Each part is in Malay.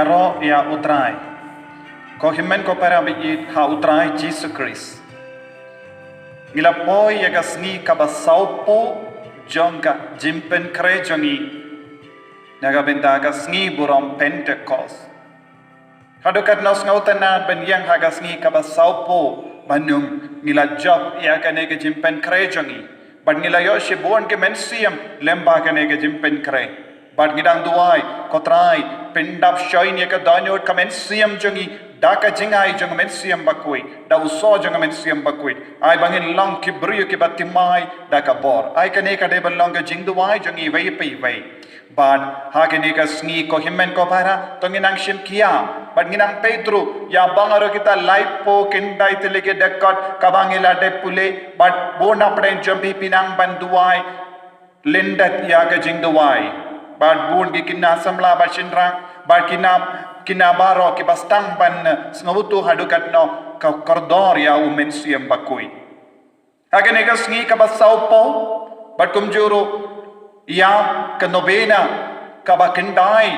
ro ya utrai. Ko himen ko para biit ha utrai Jesus Christ. Ngila poi ya Sngi Basaw po jong ka Penkreh jongi. Naga benta ka Sngi burom Pentecost. Hadukat nos ngautana ben yang ha Sngi Basaw po banung ngila job ya ka ne ka Penkreh jongi. But ngila yo shibuan ke Mynsiem lemba ka ne ka Penkreh. But ngidang duai kotrai pindap shoin ya ka danyo ka Mynsiem jongi. Daka jingai jong Mynsiem Bakhuid, da uso jong Mynsiem Bakhuid. Ai bangin long ki brio ki batimai daka bor. Ai kane ka debal long ka jingduai jong I wei pi wei. But ha kane ka Sngi ko himen ko para tonginang shin kia. But nginang Pedro ya bangaro kita laipo kindai telege dekot kabangila de pule. But bona pren jombi pinang banduai lindat ya ka jingduai. But bun ki kinna samla bashinrang. But kinabaro kibastang ban sngabutu hadukat no ka kordor ya Mynsiem Bakhuid. Hagane ka Sngi Basaw po but kumjuro ya kanobena ka Bakhyndai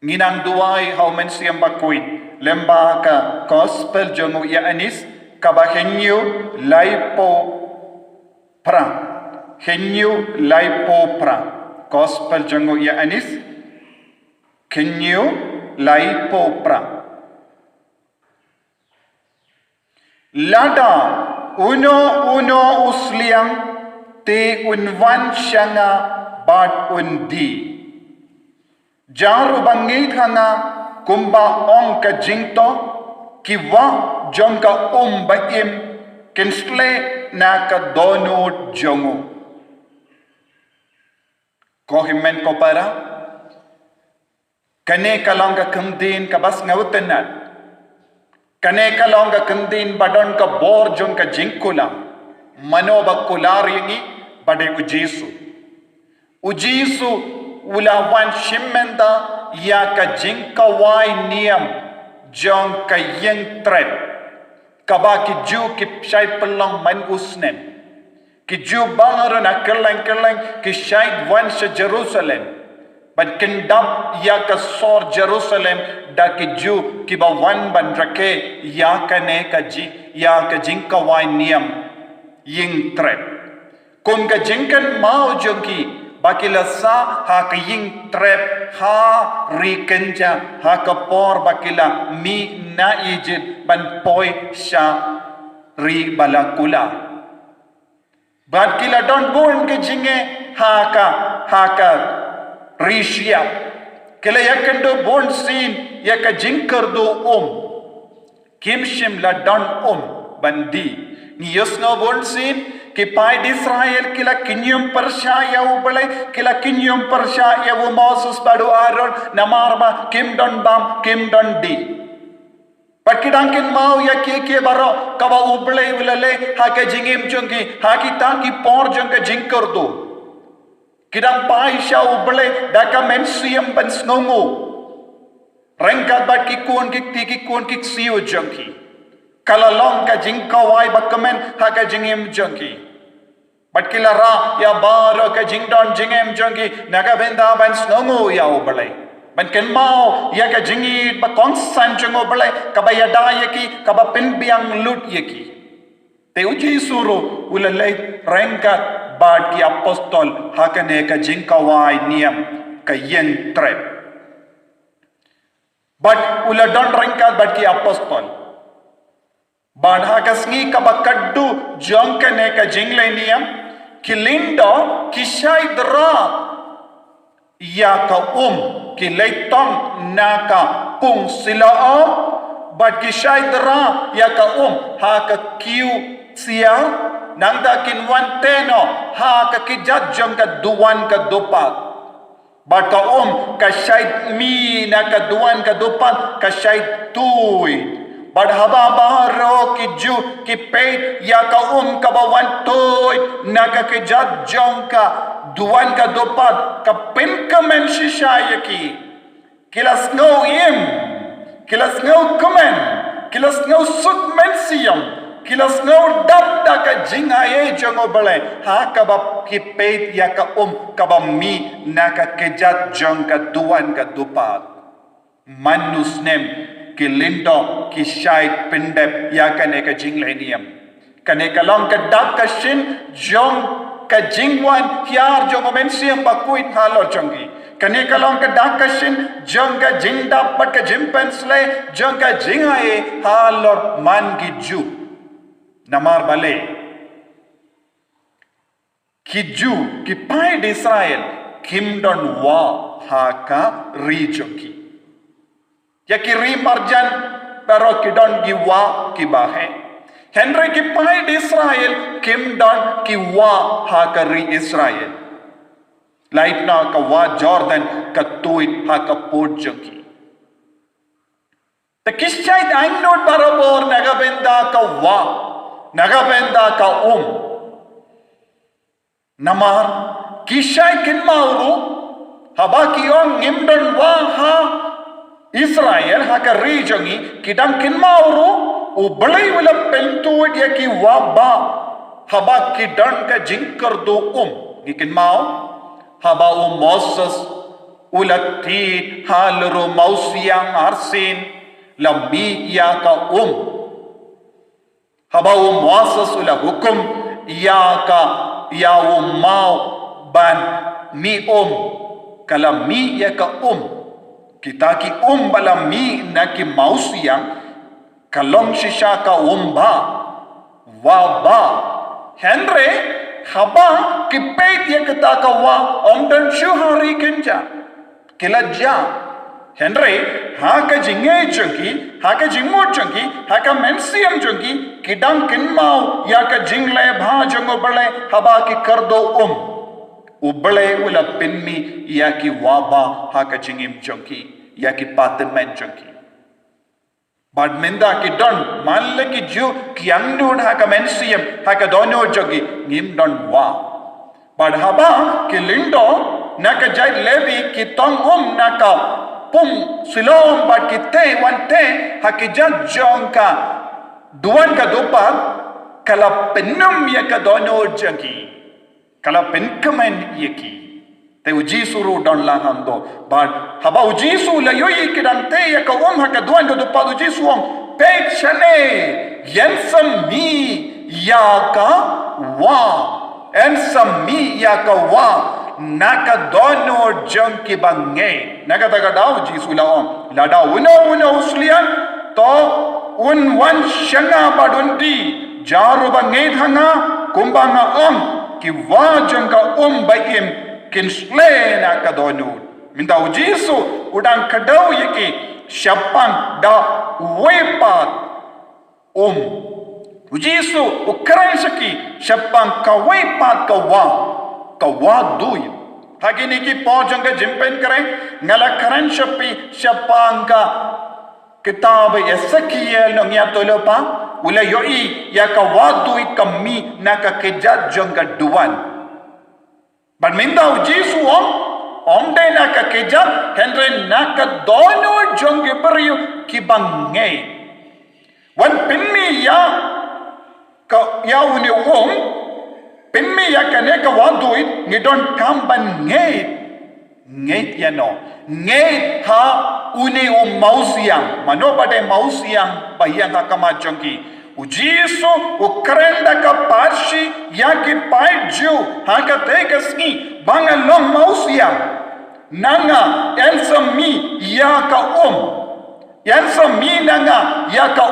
nginang duai ha Mynsiem Bakhuid lemba ka gospel jong Ïoannis ka Bahynnriew laipo pra Bahynnriew laipo pra gospel jong Ïoannis Bahynnriew laipo pra. Lada uno sliang te unwan syanga bat undi. Jaru ngeit hanga kumba ong ka Jynthoh kiwa jong ka baim kinsle na ka donut jongo. Kohimen ko para kane kalonga kandin kabas ngawtenan kane kalonga kandin badon ka bor jong ka jingkula mano bakular yingi bade ujisu ulawan shimmenda ya ka jingkawai niyam jong ka yeng trep kaba ki ju ki shai pelong man usnen ki ju bangaro na kerlang ki shai wan sa Jerusalem. But kendap ya ka sor Jerusalem da ki ju ki bawan ban rake ya ka ne ka jingkawai niyam ying trep. Kum ka jingkan mau jongki bakila sa ha ka ying trep ha rikenja ha ka por bakila mi na ijit ban poi sha ri balakula. Bakila don born ke jinge ha ka Rishia kila yakando born sin yaka jinkardo kimshim la don bandi ni yosno born sin ki pai Israel kila kinyum persya ya ubale kila kinyum persya ya Moses badu Aaron namarba kim don bam kim don di pakidangkin mau ya ke baro kaba ubale ulale ha ka jingim chungi ha ki tangi por jong ka jinkardo Kidang pai siya ubale daka Mynsiem ban snongo. Rengkat bat kikun kik siyo jongki. Kalalong ka jingkawai bakamen ha ka jingim jongki. Bat kilara ya baro ka jingdon jingim jongki naga benda ban snongo ya ubale. Ban ken mau ya ka jingit ba kongsan jong ubale kabayada yaki kabapinbiang lut yaki. Te uji suru ulalay rengkat Kam Ki Apostol hakane ka jingkawai niyam ka yeng trep. But uladon rengkat bat ki Apostol. Bad haka Sngi bakhatdu jong kane ka jinglay niyam kilindo kishay dra ya ka kilaytong na ka pung silaom bat kishay dra ya ka haka kiu siya nang dakin wanteno ha kakijat jong ka duwan ka dupat bat ka ka syait mi na ka duwan ka dupat ka syait tuy bat haba baharo ki ju ki peit ya ka ka bawan tuy na ka kijat jong ka duwan ka dupat ka pinkamen shishayaki kilas ngau kumen kilas ngau sut Mynsiem kilas ngau dap da ka jingaye jongo bale ha ka ba kipet ya ka ka ba mi na ka kejat jong ka duwan ka dupat manusnem ki lindo ki shait pindep ya kaneka jinglenium kaneka long ka dak ka shin jong ka jingwan hiar jong Mynsiem Bakhuid Un halor jongi kaneka long ka dak ka shin jong ka jingdap pat ka jimpen slay jong ka jingae halor man ki ju namar bale ki ju ki pai di Israel kim don wa haka rijoki ya ki ri marjan pero ki don ki wa ki bahe Henry ki pai di Israel kim don ki wa haka ri Israel light na ka wa Jordan ka tuit haka podjoki the kishait aingnod barabor nagabenda ka wa nagabenda ka namar kishai kinmauru habaki on ngimdon wa ha Israel haka rijongi kidam kinmauru u balai wala pentuid ya ki wa ba habaki dan ka jinkardo gikin mau haba Moses ulatit halro mausiang arsin lambi ya ka haba Moses ula hukum ya ka ya mau ban mi kala mi ya ka kita ki bala mi na ki mausiang kalong shisha ka ba wa ba Henry haba ki peit ya kita ka wa dan shuhari kenja kilaja Henry haka jinge jungi haka jingmo jungi haka Mynsiem jungi kidang kinmau ya ka jingle bha jongo bale haba ki kardo ubale ula pinmi ya ki waba haka jingim jungi ya ki patmen jungi badminda ki don manle ki ju ki angdud haka Mynsiem haka dono jungi ngim don wa bad haba ki lindo naka jai levi ki tong naka pum silom bat kite wante hakijat jongka duan ka dupat kala penum ya ka dono jagi kala penkamen yeki te uji suru don la hando but haba uji su la yoi kidante ya ka haka duan ka dupat uji suom pe chane yensam mi ya ka wa ensam mi ya ka wa naka dono jongki bange naka taga dau jisu laom lada uno sliang to wan shanga badunti jaru bange thanga kumba nga ki wa jongka baim kin sle naka dono minda jisu udang kadau yeki shapang da wepat jisu ukran saki shapang ka wepat ka wa duy hagini ki pojanga jimpen kare ngala karan shapi shapanga kitab Ezekiel no nya tolopa ula yoi ya ka wa duy kami naka kejat jonga duan badminda jisu de naka kejat henry naka dono jonge beriu ki bange wan pinmi ya ka ya uni pinmi ya kaneka waduit ni don kamban ngeit ya no ngeit ha uni mausiang mano bade mausiang bayang kama jongi ujisu ukrenda ka parshi ya ki paiju haka tegasni bangalong mausiang nanga ensami ya ka ensami nanga ya ka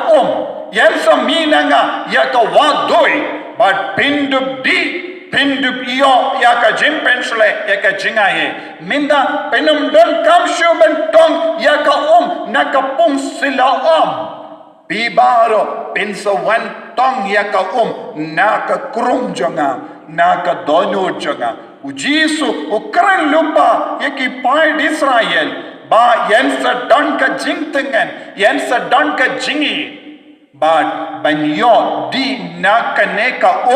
ensami nanga ya ka wadoi but pindub iyo ya ka jimpensle ya ka jingaye minda penum don kamshu bentong ya ka nakapung sila bibaro pensa wan tong ya ka naka krum jonga naka dono jonga ujisu ukran lupa ya ki pai Israel ba yensa don ka jingtengan yensa don ka jingi but banyo di nakaneka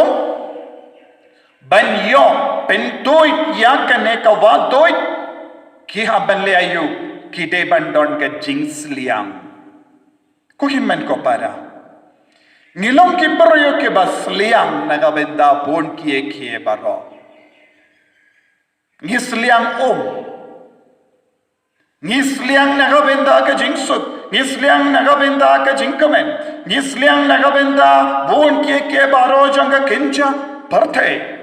banyo pentoy yakaneka wadoy ki habanle ayu ki de bandon ka jingsliang kuhiman ko para ngilong ki baro ke basliang nagabenda bon ki baro ngisliang Ngi sliang nagabenda ka jingsut, ngi sliang nagabenda ka jingkamen, ngi sliang nagabenda buon ke baro janga kenja parthe.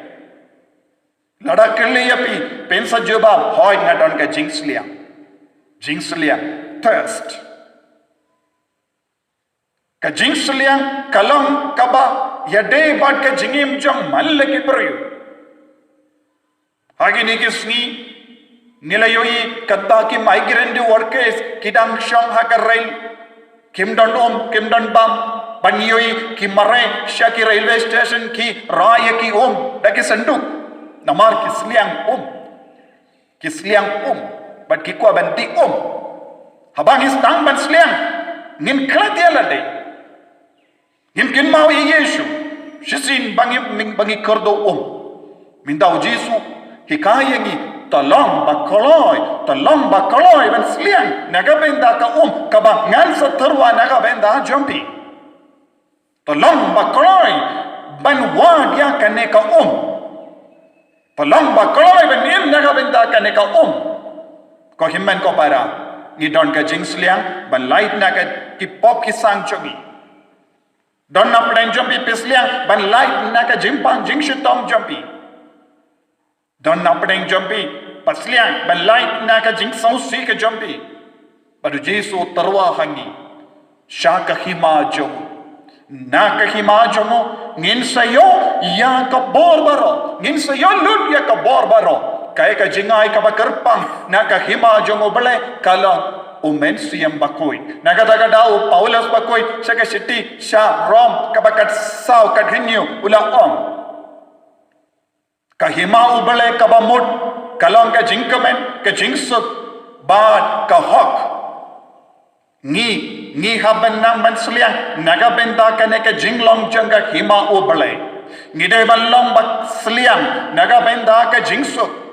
Lada kelli yapi pensa jobab hoy ngadon ka jingsliang, thirst. Ka jingsliang kalong kaba yade bad ka jingim jong malle ki peryu. Hagi ni kisni nilayoi kadda ki migrant workers kidang shong hakarail kimdon kimdon bam banyoi ki mare shaki railway station ki raya ki daki sanduk namar kisliang but ki ko banti habang istang ban sliang ngin klatialade ngin kin mau yesu shisin bangi kordo mindau jisu hikayengi talong bakaloi ban sliang nagabenda ka kaba ngal sa terwa nagabenda jompi talong bakaloi ban wad ya kane ka talong bakaloi ban im nagabenda kane ka ko himman ko para ni don ka jingsliang ban light naga ki pop ki sang chogi don na plen jompi pisliang ban light naga jingshitong jompi don na pedeng jompi pasliang balai na ka jingsau si ka jompi padu jesu terwa hangi sha ka hima jomo ngin sayo ya ka borbaro ngin sayo lut ya ka borbaro kai ka jingai ka bakarpang na ka hima jomo bale kala Mynsiem Bakhuid Un naga dau Paulus Bakhuid sa ka city sa Rome ka Bakhatsaw ka Bahynniew ula kahima ubale kabamut kalong ka jingkamen ka jingsut bad ka hok ngi haban nang sliang nagabenta ka ne ka jinglong janga hima ubale ngi de balong bak sliang nagabenta ka jingsut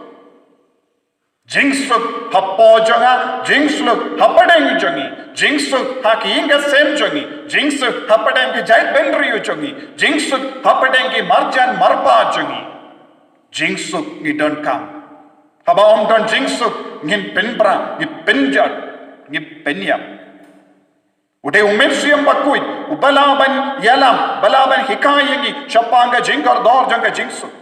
hapo janga jingsut hapadeng jongi jingsut hakinga sem jongi jingsut hapadeng ki jait benriu jongi jingsut hapadeng ki marjan marpa jongi jingsuk ni don kam haba don jingsuk ngin penbra ni penjat ni penyap ude Mynsiem Bakhuid Un balaban hikayengi chapanga jingkar dor janga jingsuk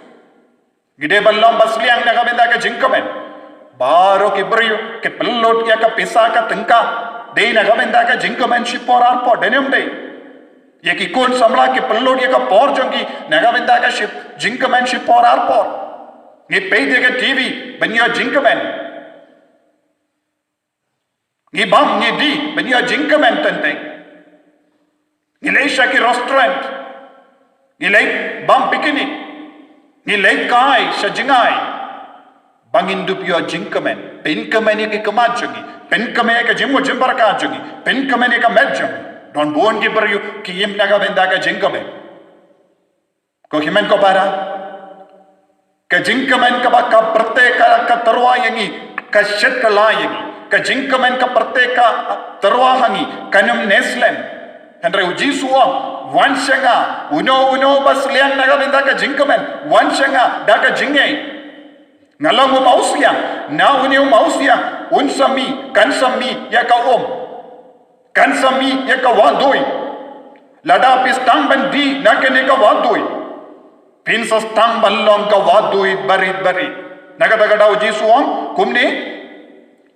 gide ballam basliang nagabenda ka jingkamen baro ki brio ke pellot ya ka pisa ka tengka de nagabenda ka jingkamen shiporar po denyum de ye ki kon samla ki pellot ya ka por jongi nagabenda ka jingkamen shiporar por ni pay de ka tv banyo jingkamen ni bam ni di banyo jingkamen tante ni leisha ki restaurant ni late bam picnic ni late kai sa jingai bangin dupyo jingkamen Penkamen ki kamajongi Penkamen ka jimbar ka jongi Penkamen ka medjong don bon ki beryu ki yim nagabenda ka jingkamen ko himen ko para ka jingkamen ka baka pratyeka ka tarwa yangi ka shet ka layangi ka jingkamen ka pratyeka tarwa hangi kanum neslem andre ujisuwa wanshanga uno baslian nagabenda ka jingkamen wanshanga daga jingei ngalangu mausia na uniu mausia unsami kansami ya ka kansami ya ka wadoi lada pistang bandi na kene ka wadoi pinsas tang ballong ka wadoi barit nagadagada ujisuang kumne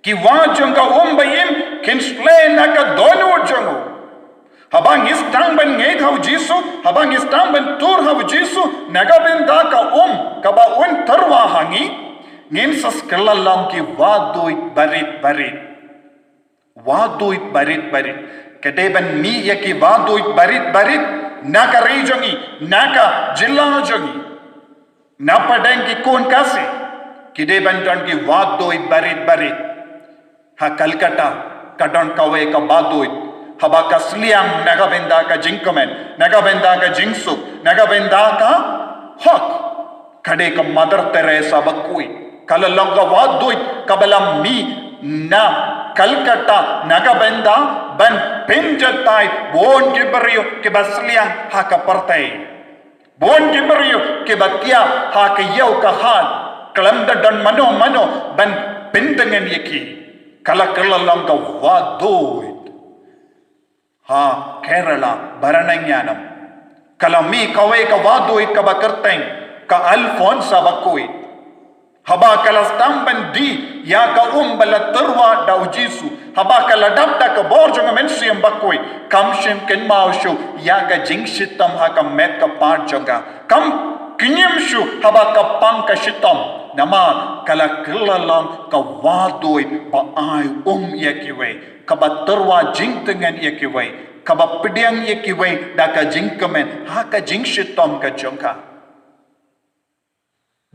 ki wajong ka bayim kinsle na ka donu jongo habang istang ban ngeit hau jisu habang istang ban tur hau jisu nagabenda ka kaba tarwa hangi ngin sas kelalam ki waduit barit kedeban mi ya ki waduit barit naka rejongi naka jilla jongi napadeng ki kon kasi kideban don ki waduit barit ha Calcutta kadon kawe ka waduit haba ka sliang nagabenda ka jingkamen nagabenda ka jingsuk nagabenda ka hok kade ka Mother Teresa Bakhuid kalalong ka waduit kabalam mi na Calcutta nagabenda ban pinjatay bon kibaryo kibasliang hakapartay bon kibaryo kibatya hakayaw kahad kalamda don mano ban pindangan yaki kalalang ka wadoid ha Kerala Barananyanam kalami kawe ka wadoid ka bakerteng ka Alfonsa bakuid haba kalastamban di ya ka bala terwa da ujisu haba kaladap da ka borjong Mynsiem Bakhuid kamshim ken maushu ya ka Jingstad ha ka met ka parjonga kam kinyamshu haba ka pangka shitam nama kala kelalang ka wadoid ba ai yakiwe ka ba terwa jingtengan yakiwe ka ba pidiang yakiwe da ka jingkemen ha ka Jingstad ka jongka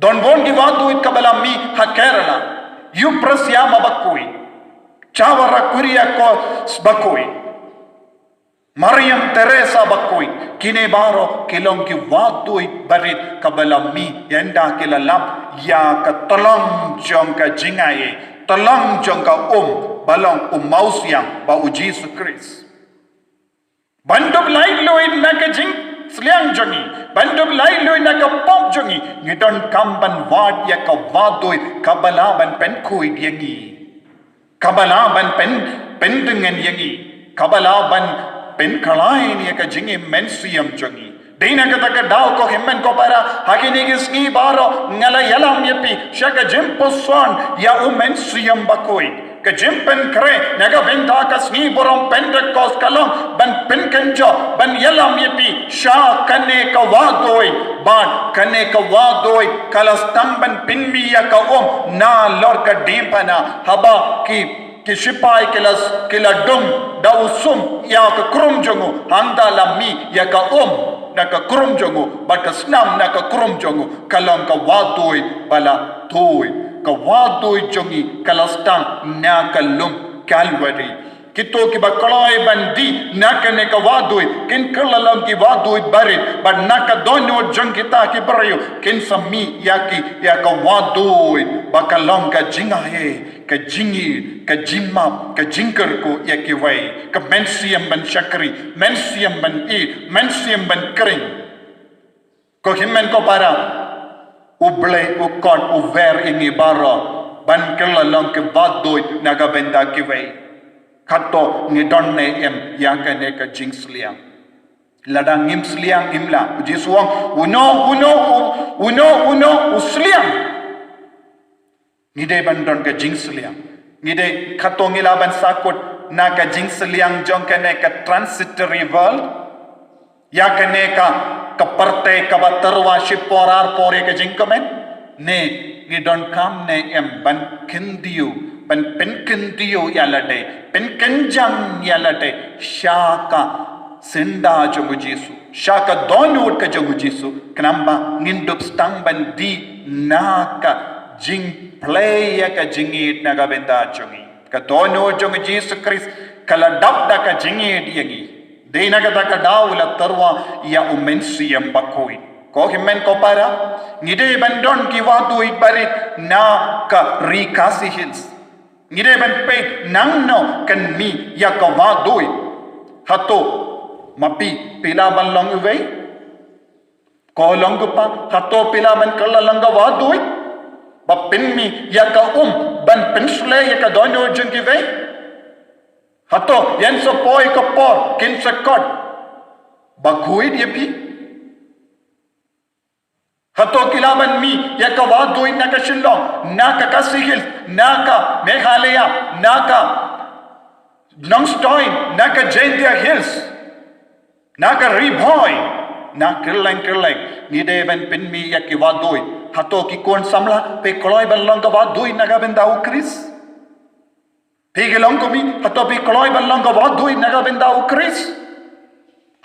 Don bon di wadoid ka balami ha Kerala yu prasyama Bakhuid Chawara Kuria ko Bakhuid Mariam Teresa Bakhuid kine baro kilong ki wadoid barit ka balami yanda kilalap ya ka talang jong ka jingaye talang jong ka balang mausyang ba Jesus Christ Bandop lain loid na ka jing sliang jongi bandum lai lui na ka pop jongi ngidon kamban wad ya ka wadoi kabalaban Pynkhreh yangi kabalaban pendengan yangi kabalaban Pynkhreh ni ka jingi Mynsiem jongi Dina kata ka daw ko himmen ko para hakini Sngi baro ngala yalam yepi shaka Jynthoh son ya Mynsiem Bakhuid ka Pynkhreh naga benta ka Sngi borong Pentecost kalong ban Pynkhreh ban yalam yepi sha kane ka wadoi ban kane ka wadoi kalastam ban pinmi ya ka na lor ka dimpana haba ki sipai kila dum da usum ya ka krum jongo handa lami ya ka naka krum jongo baka snam naka krum jongo kalong ka wadoi bala toy ka wadoi jongi kalastang naka lum Calvary kito ki bakalay bandi naka ne ka wadoi kin kalalang ki wadoi barit but naka dono jong kita ki barayo kin sami yaki ya ka wadoi bakalong ka jingahe ka jingi ka jimap ka jingker ko yaki wai ka Mynsiem ban shakri Mynsiem ban Mynsiem ban kring ko himmen ko para ublay ukon uver ingi baro ban kalalang ke wadoi naga benda ki wai kato ngidon ne yaka ne ka jing sliang lada ngim sliang imla jisuang uno usliang ngide bandon ka jing sliang ngide kato ngilaban sakut na ka jing sliang jong ka ne ka transitory world yaka ne ka kaparte ka batarwa shiporar pore ka jing komen ne ngidon kam ne ban kindiu ban Pynkhreh yalade Pynkhreh yalade shaka senda jongu Jesu shaka donut ka jongu Jesu kanamba ngindup stang ban di naka jing play ka jingit naga benda jongi ka donut jongu Jesus Christ kala dabda ka jingit yangi dena ka daula tarwa ya Mynsiem Bakhuid ko himmen ko para ngide bandon ki wadoi barit na ka Rikasi Hills ngide ban pe nang no kan mi ya ka wadoi hato mapi pila ban long uwei ko long pa hato pila ban kala lang ga wadoi ba pin mi ya ka ban pensle ya ka dono jeng ki wei hato yan so poi ka por kin sa kot Bakhuid yepi hato kilaban mi ya ka wadoi na ka Shillong na ka Kasihil na ka Meghalaya na ka Nongstoin na ka Jynthoh Hills na ka Riboy na kirlang ngide ban pin mi ya ki wadoi hato ki kon samla pe kloy ban long ka wadoi na ga benda ukris pe gelong ko mi hato pe kloy ban long ka wadoi na ga benda ukris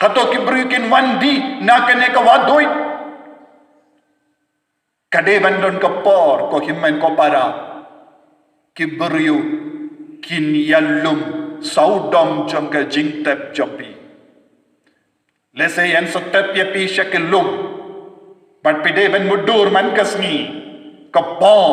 hato ki brukin wandi na ka ne ka wadoi kade bandon ka por ko himmen ko para kibriu kin yallum saudom jom ka Jynthoh Joby lese yan so tep ya pi shakelum but pide ban mudur man kasni ka por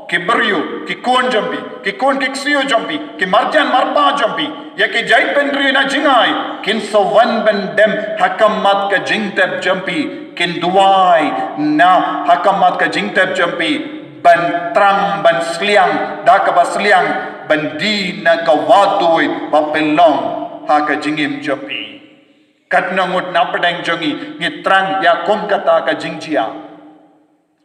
kibriu ki kon Joby ki kon kiksio Joby ki marjan marpa Joby ya ki jai penri na jingai kin so wan ban dem hakamat ka Jynthoh Joby kin duai na hakamat ka Jynthoh Joby ban trang ban sliang da ka ba sliang bandi na kawadoi bapelong haka jingim Joby kat nongut na pedang jongi ngitrang ya kom kata ka jingjia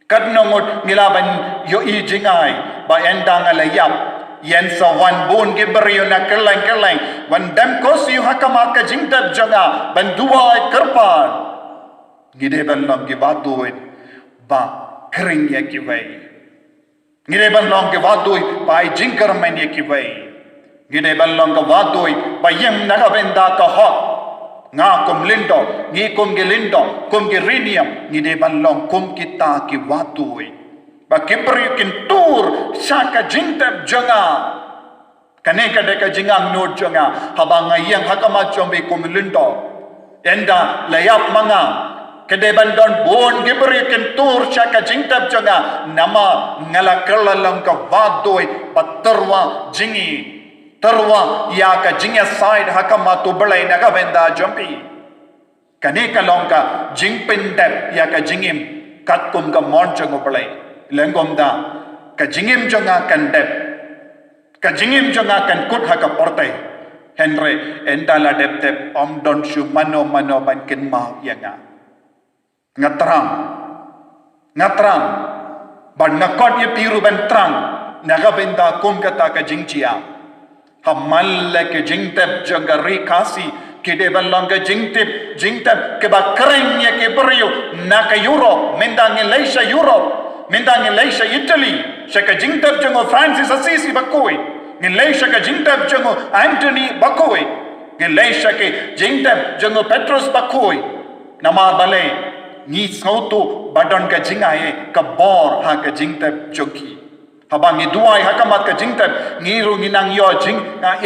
kat nongut ngilaban yo I jingai ba endang alayap yen sa wan bun gibriyo na keleng wan dam kos yu hakamat ka jingtab jonga ban duai kerpan ngide ban long giwadoi ba kering ya kiwai ngide ban long giwadoi ba jingkar men ya kiwai ngide ban long giwadoi ba yem na benda ka hot nga kum lindo ngi kum gilindo kum girinium ngide ban long kum kita kiwadoi ba kibri kintur saka jingtab jonga kaneka deka jingang no jonga habang yang hakamat Joby kum lindo enda layap mga kedeban don bon gibri kentur saka jingtab jonga nama ngalakala lang ka vadoi paterwa jingi terwa ya ka jingya side hakama tu balai naga benda Joby kaneka long ka jingpindep ya ka jingim katkum ka mon jongo balai lengom da ka jingim jonga kandep ka jingim jonga kan kut haka portai henry endala dep om don shu mano ban kin ma yanga ngatrang ban nakot ye piru ban trang naga benda kum kata ka jingchia hamal ke jingtep jagari kasi kide balong ka jingtep ke ba kering ye ke brio na ka Europe mendang Malaysia Europe mendang Malaysia Italy shaka jingtep jango Francis Assisi bakoi Malaysia ka jingtep jango Anthony bakoi Malaysia ke jingtep jango Petrus bakoi nama balai ni sautu badon ka jingai ka bor ha ka jingtep joki habang ni duai hakamat ka jingtep ngiru nginang yo jing na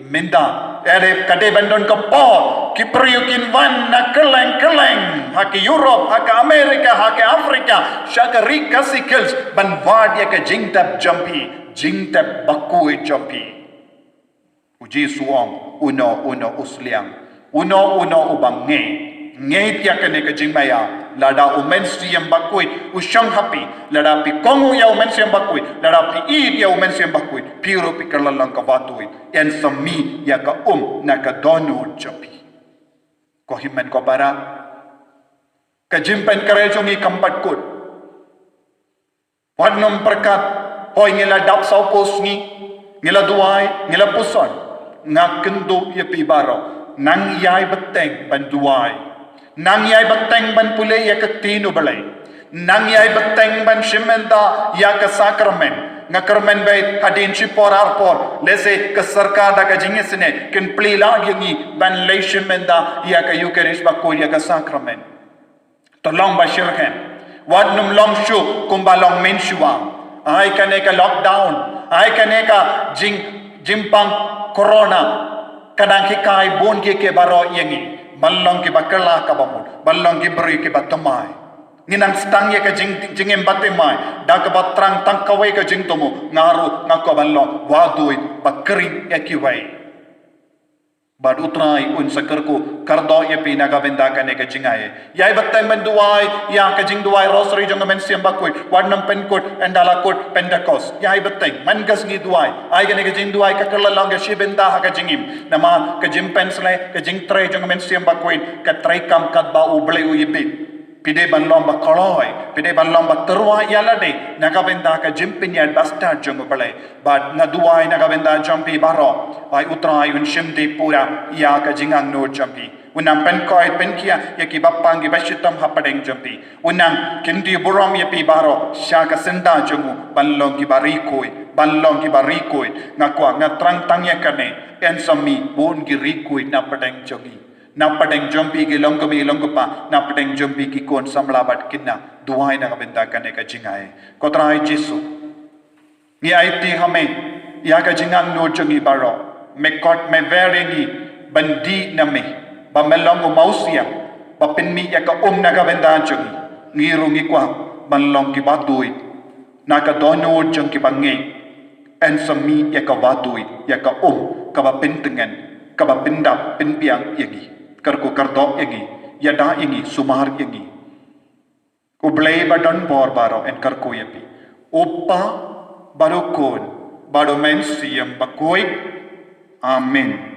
menda ere kade bandon ka por kipriukin wan na keleng ha ke Europe ha ke Amerika ha ke Afrika syagari kasikels ban wad ya ka jingtep jingtep bakui Joby uji suong uno usliang uno ubang ngeit ya kene ka jingmaya Lada Mynsiem Bakhuid usang happy lada pi kongu ya Mynsiem Bakhuid lada pi id ya Mynsiem Bakhuid piro pi kalalang ka vatui en sami ya ka na ka donu Joby ko himen ko para ka jimpen karejungi kampat kut wadnom perkat hoy ngila dap saw posngi ngila duai ngila puson ngakendo ya pi baro nang yai beteng ban duai nang yai beteng ban pule ya ka tinu balai nang yai beteng ban shimenda ya ka sakramen ngakarmen bay hadin chipor arpor lese ka sarkar da ka jingisne kin plila yangi ban le shimenda ya ka eucharist bakoi ya ka sakramen to long bashirhen wadnum long shu kumba long menshua ai kane ka lockdown ai kane ka jimpang corona kadang kai bon ke baro yangi ballong ki bakala ka bamud ballong ki beri ki batamai nginang stang ye ka jingem batemai da ka batrang tang kawai ka jingtomo ngaru ngako ballong wadui bakring ya ki wai bad utrai un sakarku kardo ye pina ka benda ka ne ka jingaye yai batem benduai ya ka jingduai rosary jong Mynsiem Bakhuid wadnam penkut endala kut Pentecost yai batem mangas ngi duai ai ka ne ka jingduai ka kalalang ka shibenda ha ka jingim nama ka jimpensle ka jingtre jong Mynsiem Bakhuid ka traikam kat ba uble uyibit pide banlom ba koloi pide banlom ba terwa yalade naga benda ka jimpinya basta jong balai bad ngaduai naga benda Joby baro ai utrai un shimde pura ya ka jingang no Joby unang penkoi penkia ya ki bapang ki bashitam hapadeng Joby unang kindi buram ya pi baro sya ka senda jongu banlong ki barikoi ngakwa ngatrang tangya kane en sami bon ki rikoi na padeng Joby na padeng Joby ki longkami longkapa na padeng Joby ki kon samlabat kinna duai na kabenda kane ka jingai kotrai Jesu ni aiti hame ya ka jingang no jongi baro me kot me verengi bandi na me ba melong mausia ba pinmi ya ka na kabenda jongi ngirungi kwa banlong ki batui na ka dono jong ki bange en sami ya ka batui ya ka ka ba pintengan ka ba pindap pinpiang yagi karko kardo yagi yada yagi sumar yagi ublay badon bor baro en karko yapi upa barukon Mynsiem Bakhuid. Amen.